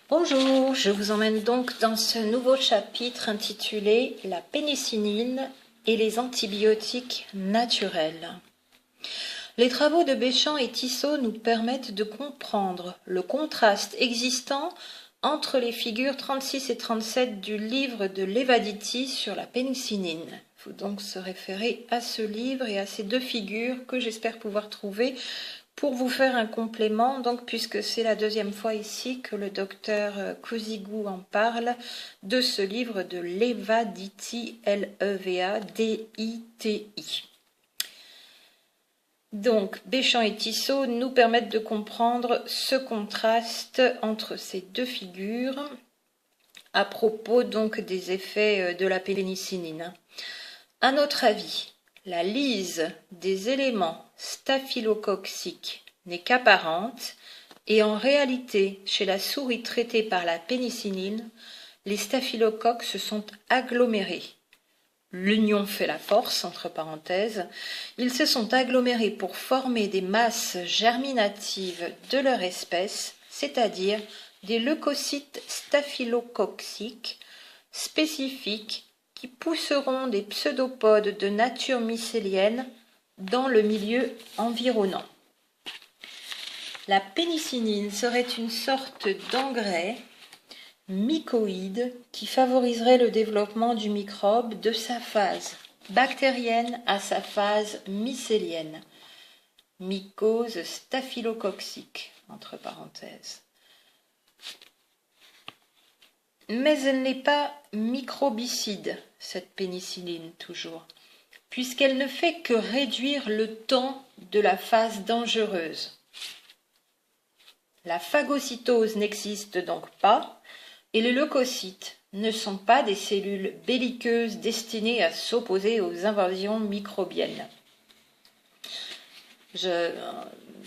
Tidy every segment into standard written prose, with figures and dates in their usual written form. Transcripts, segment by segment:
Bonjour, je vous emmène donc dans ce nouveau chapitre intitulé « La pénicilline et les antibiotiques naturels ». Les travaux de Béchamp et Tissot nous permettent de comprendre le contraste existant entre les figures 36 et 37 du livre de Levaditti sur la pénicilline. Il faut donc se référer à ce livre et à ces deux figures que j'espère pouvoir trouver pour vous faire un complément, donc, puisque c'est la deuxième fois ici que le docteur Cousigou en parle, de ce livre de Levaditti, L-E-V-A-D-I-T-I. Donc, Béchamp et Tissot nous permettent de comprendre ce contraste entre ces deux figures à propos donc des effets de la pénicilline. À notre avis, la lyse des éléments staphylococciques n'est qu'apparente et en réalité, chez la souris traitée par la pénicilline, les staphylocoques se sont agglomérés. L'union fait la force, entre parenthèses. Ils se sont agglomérés pour former des masses germinatives de leur espèce, c'est-à-dire des leucocytes staphylococciques spécifiques qui pousseront des pseudopodes de nature mycélienne dans le milieu environnant. La pénicilline serait une sorte d'engrais mycoïde qui favoriserait le développement du microbe de sa phase bactérienne à sa phase mycélienne, mycose staphylococcique, entre parenthèses. Mais elle n'est pas microbicide, cette pénicilline toujours, puisqu'elle ne fait que réduire le temps de la phase dangereuse. La phagocytose n'existe donc pas, et les leucocytes ne sont pas des cellules belliqueuses destinées à s'opposer aux invasions microbiennes. Je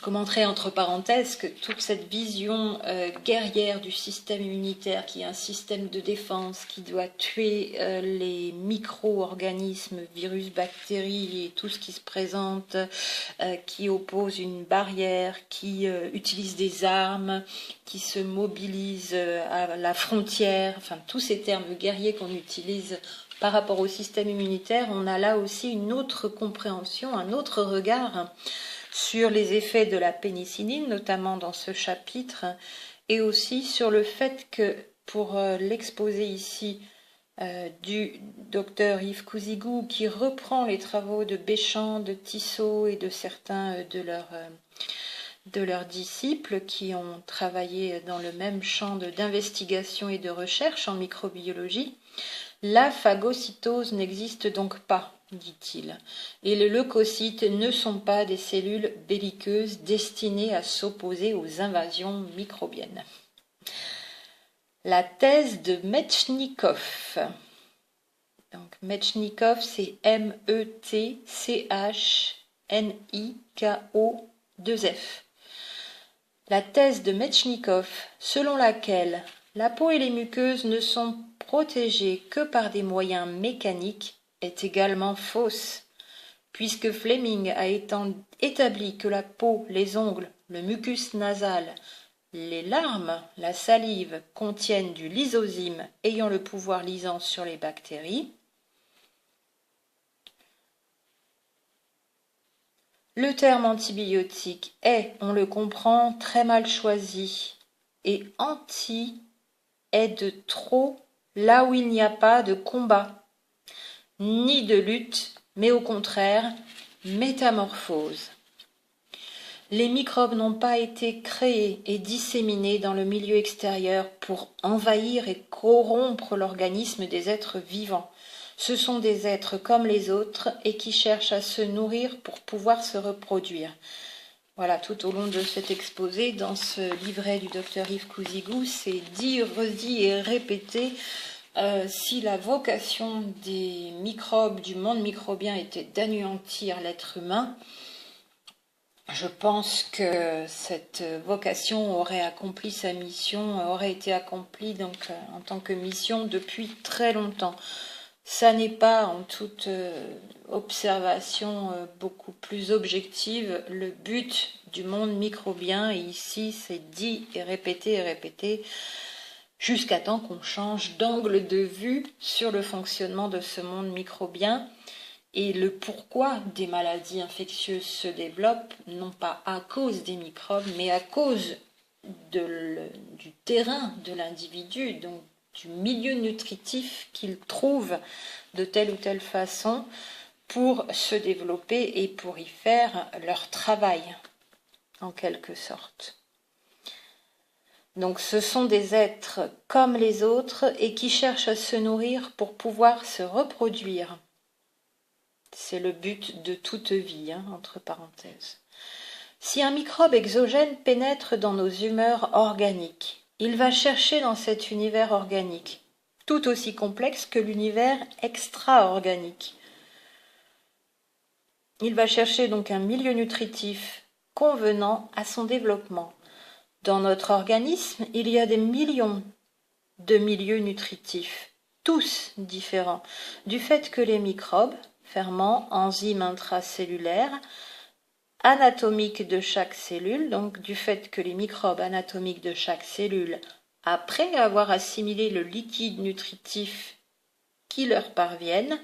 commenterai entre parenthèses que toute cette vision guerrière du système immunitaire, qui est un système de défense qui doit tuer les micro-organismes, virus, bactéries et tout ce qui se présente, qui oppose une barrière, qui utilise des armes, qui se mobilise à la frontière, enfin tous ces termes guerriers qu'on utilise par rapport au système immunitaire, on a là aussi une autre compréhension, un autre regard sur les effets de la pénicilline, notamment dans ce chapitre, et aussi sur le fait que, pour l'exposé ici du docteur Yves Cousigou, qui reprend les travaux de Béchamp, de Tissot et de certains de leurs disciples qui ont travaillé dans le même champ d'investigation et de recherche en microbiologie, la phagocytose n'existe donc pas, dit-il, et les leucocytes ne sont pas des cellules belliqueuses destinées à s'opposer aux invasions microbiennes. La thèse de Metchnikoff. Donc Metchnikoff, c'est M-E-T-C-H-N-I-K-O-2-F. La thèse de Metchnikoff, selon laquelle la peau et les muqueuses ne sont protégées que par des moyens mécaniques, est également fausse, puisque Fleming a établi que la peau, les ongles, le mucus nasal, les larmes, la salive contiennent du lysozyme ayant le pouvoir lisant sur les bactéries. Le terme antibiotique est, on le comprend, très mal choisi, et anti est de trop là où il n'y a pas de combat, ni de lutte, mais au contraire, métamorphose. Les microbes n'ont pas été créés et disséminés dans le milieu extérieur pour envahir et corrompre l'organisme des êtres vivants. Ce sont des êtres comme les autres et qui cherchent à se nourrir pour pouvoir se reproduire. Voilà, tout au long de cet exposé, dans ce livret du docteur Yves Cousigou, c'est dit, redit et répété. Si la vocation des microbes, du monde microbien était d'anéantir l'être humain, je pense que cette vocation aurait accompli sa mission, aurait été accomplie donc en tant que mission depuis très longtemps. Ça n'est pas, en toute observation beaucoup plus objective, le but du monde microbien, et ici c'est dit et répété, jusqu'à temps qu'on change d'angle de vue sur le fonctionnement de ce monde microbien et le pourquoi des maladies infectieuses se développent, non pas à cause des microbes, mais à cause du terrain de l'individu, donc du milieu nutritif qu'ils trouvent de telle ou telle façon pour se développer et pour y faire leur travail, en quelque sorte. Donc ce sont des êtres comme les autres et qui cherchent à se nourrir pour pouvoir se reproduire. C'est le but de toute vie, entre parenthèses. Si un microbe exogène pénètre dans nos humeurs organiques, il va chercher dans cet univers organique, tout aussi complexe que l'univers extra-organique. Il va chercher donc un milieu nutritif convenant à son développement. Dans notre organisme, il y a des millions de milieux nutritifs, tous différents, du fait que les microbes, ferments, enzymes intracellulaires, anatomiques de chaque cellule, donc du fait que les microbes anatomiques de chaque cellule, après avoir assimilé le liquide nutritif qui leur parviennent,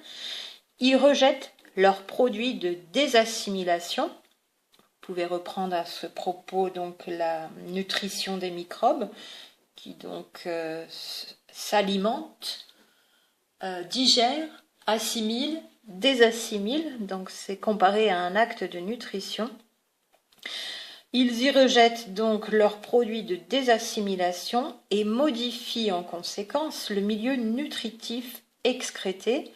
y rejettent leurs produits de désassimilation. Vous pouvez reprendre à ce propos donc la nutrition des microbes qui donc s'alimentent, digèrent, assimilent, désassimilent, donc c'est comparé à un acte de nutrition. Ils y rejettent donc leurs produits de désassimilation et modifient en conséquence le milieu nutritif excrété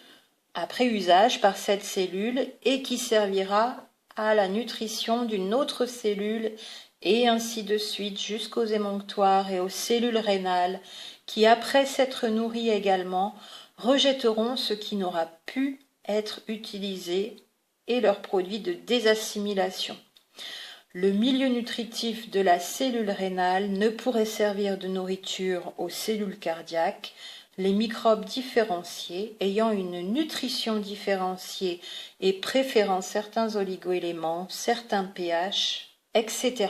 après usage par cette cellule et qui servira à la nutrition d'une autre cellule et ainsi de suite jusqu'aux émonctoires et aux cellules rénales qui, après s'être nourries également, rejetteront ce qui n'aura pu être utilisé et leurs produits de désassimilation. Le milieu nutritif de la cellule rénale ne pourrait servir de nourriture aux cellules cardiaques. Les microbes différenciés, ayant une nutrition différenciée et préférant certains oligoéléments, certains pH, etc.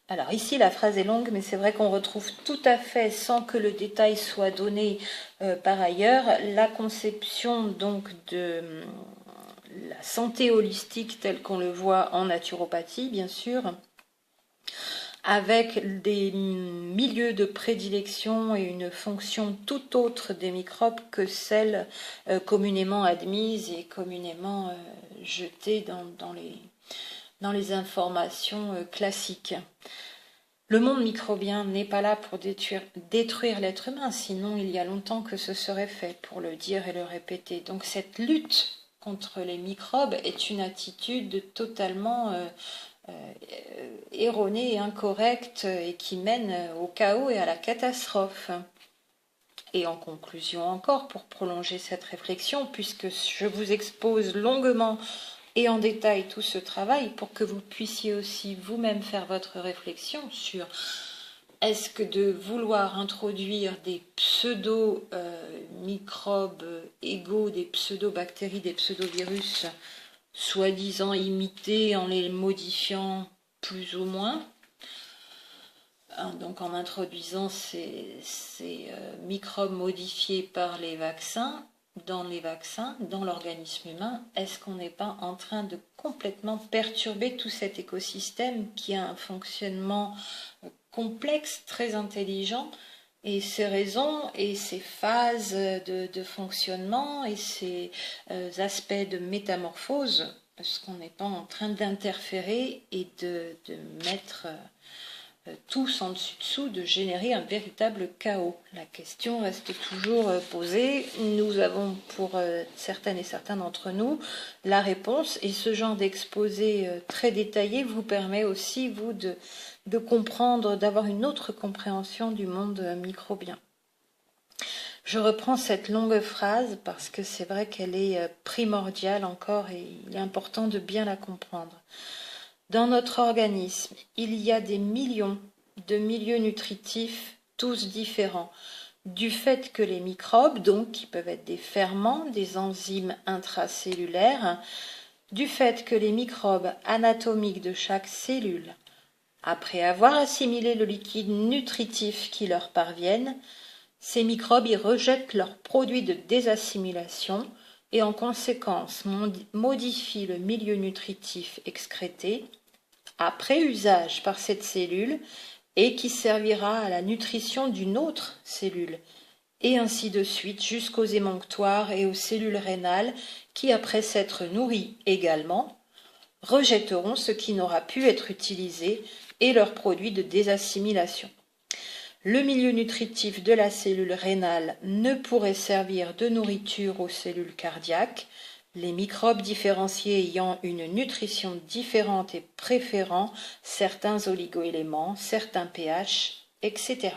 Alors ici la phrase est longue, mais c'est vrai qu'on retrouve tout à fait, sans que le détail soit donné par ailleurs, la conception donc de la santé holistique telle qu'on le voit en naturopathie, bien sûr, avec des milieux de prédilection et une fonction tout autre des microbes que celle communément admise et communément jetée dans les informations classiques. Le monde microbien n'est pas là pour détruire l'être humain, sinon il y a longtemps que ce serait fait, pour le dire et le répéter. Donc cette lutte contre les microbes est une attitude totalement erronée et incorrecte et qui mène au chaos et à la catastrophe. Et en conclusion encore, pour prolonger cette réflexion, puisque je vous expose longuement et en détail tout ce travail pour que vous puissiez aussi vous-même faire votre réflexion sur est-ce que de vouloir introduire des pseudo-microbes égaux, des pseudo-bactéries, des pseudo-virus, soi-disant imités en les modifiant plus ou moins, donc en introduisant ces microbes modifiés par les vaccins, dans l'organisme humain, est-ce qu'on n'est pas en train de complètement perturber tout cet écosystème qui a un fonctionnement complexe, très intelligent, et ses raisons et ses phases de fonctionnement et ses aspects de métamorphose, est-ce qu'on n'est pas en train d'interférer et de mettre tous en dessous, de générer un véritable chaos? La question reste toujours posée. Nous avons pour certaines et certains d'entre nous la réponse, et ce genre d'exposé très détaillé vous permet aussi, vous, de comprendre, d'avoir une autre compréhension du monde microbien. Je reprends cette longue phrase parce que c'est vrai qu'elle est primordiale encore et il est important de bien la comprendre. Dans notre organisme, il y a des millions de milieux nutritifs, tous différents, du fait que les microbes, donc qui peuvent être des ferments, des enzymes intracellulaires, du fait que les microbes anatomiques de chaque cellule, Après avoir assimilé le liquide nutritif qui leur parvienne, ces microbes y rejettent leurs produits de désassimilation et en conséquence modifient le milieu nutritif excrété après usage par cette cellule et qui servira à la nutrition d'une autre cellule, et ainsi de suite jusqu'aux émonctoires et aux cellules rénales qui, après s'être nourries également, rejetteront ce qui n'aura pu être utilisé et leurs produits de désassimilation. Le milieu nutritif de la cellule rénale ne pourrait servir de nourriture aux cellules cardiaques, les microbes différenciés ayant une nutrition différente et préférant certains oligoéléments, certains pH, etc.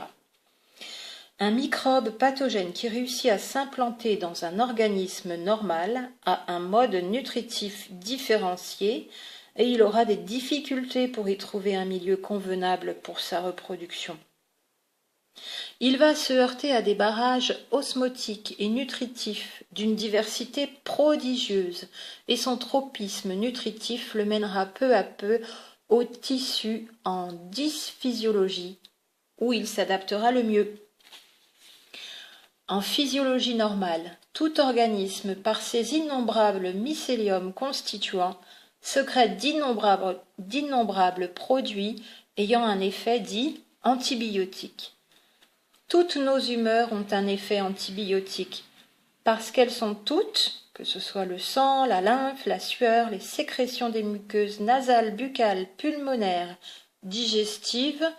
Un microbe pathogène qui réussit à s'implanter dans un organisme normal a un mode nutritif différencié et il aura des difficultés pour y trouver un milieu convenable pour sa reproduction. Il va se heurter à des barrages osmotiques et nutritifs d'une diversité prodigieuse et son tropisme nutritif le mènera peu à peu au tissu en dysphysiologie où il s'adaptera le mieux. En physiologie normale, tout organisme, par ses innombrables mycéliums constituants, sécrète d'innombrables produits ayant un effet dit antibiotique. Toutes nos humeurs ont un effet antibiotique, parce qu'elles sont toutes, que ce soit le sang, la lymphe, la sueur, les sécrétions des muqueuses nasales, buccales, pulmonaires, digestives,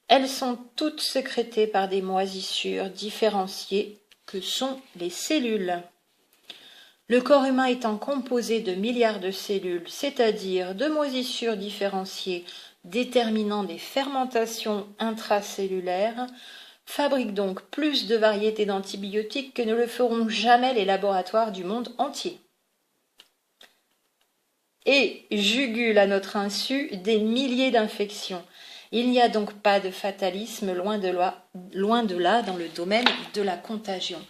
elles sont toutes sécrétées par des moisissures différenciées que sont les cellules. Le corps humain étant composé de milliards de cellules, c'est-à-dire de moisissures différenciées déterminant des fermentations intracellulaires, fabrique donc plus de variétés d'antibiotiques que ne le feront jamais les laboratoires du monde entier. Et jugule à notre insu des milliers d'infections. Il n'y a donc pas de fatalisme, loin de là dans le domaine de la contagion.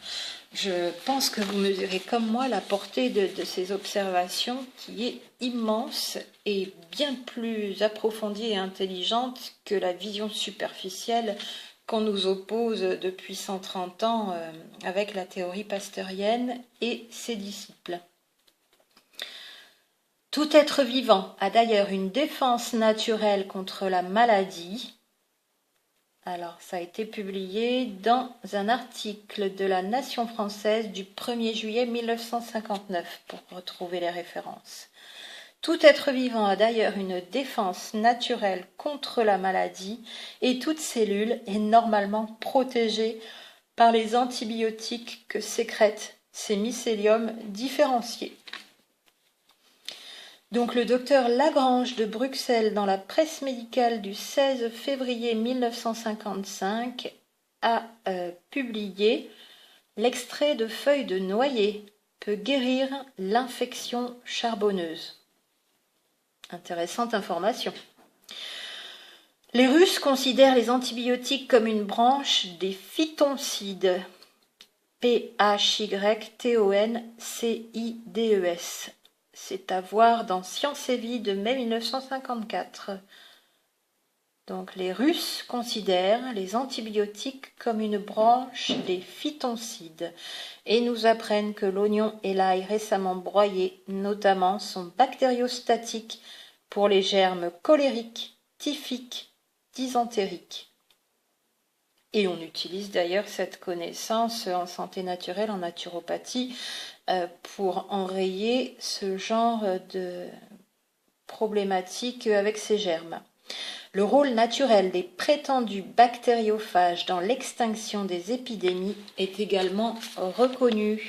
Je pense que vous mesurez comme moi la portée de ces observations qui est immense et bien plus approfondie et intelligente que la vision superficielle qu'on nous oppose depuis 130 ans avec la théorie pasteurienne et ses disciples. Tout être vivant a d'ailleurs une défense naturelle contre la maladie. Alors, ça a été publié dans un article de la Nation française du 1er juillet 1959 pour retrouver les références. Tout être vivant a d'ailleurs une défense naturelle contre la maladie et toute cellule est normalement protégée par les antibiotiques que sécrètent ces mycéliums différenciés. Donc le docteur Lagrange de Bruxelles, dans la presse médicale du 16 février 1955, a publié « L'extrait de feuilles de noyer peut guérir l'infection charbonneuse ». Intéressante information. Les Russes considèrent les antibiotiques comme une branche des phytoncides. P-H-Y-T-O-N-C-I-D-E-S. C'est à voir dans Science et Vie de mai 1954. Donc les Russes considèrent les antibiotiques comme une branche des phytoncides et nous apprennent que l'oignon et l'ail récemment broyés notamment sont bactériostatiques pour les germes cholériques, typhiques, dysentériques. Et on utilise d'ailleurs cette connaissance en santé naturelle, en naturopathie, pour enrayer ce genre de problématiques avec ces germes. Le rôle naturel des prétendus bactériophages dans l'extinction des épidémies est également reconnu.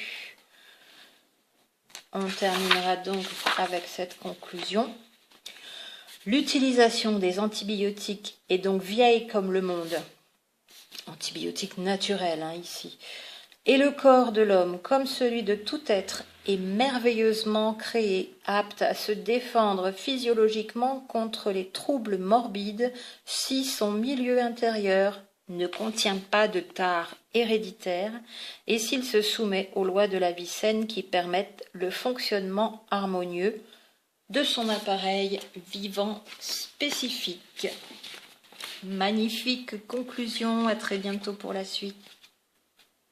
On terminera donc avec cette conclusion. L'utilisation des antibiotiques est donc vieille comme le monde. Antibiotiques naturels ici. Et le corps de l'homme, comme celui de tout être, est merveilleusement créé, apte à se défendre physiologiquement contre les troubles morbides si son milieu intérieur ne contient pas de tares héréditaires et s'il se soumet aux lois de la vie saine qui permettent le fonctionnement harmonieux de son appareil vivant spécifique. Magnifique conclusion, à très bientôt pour la suite.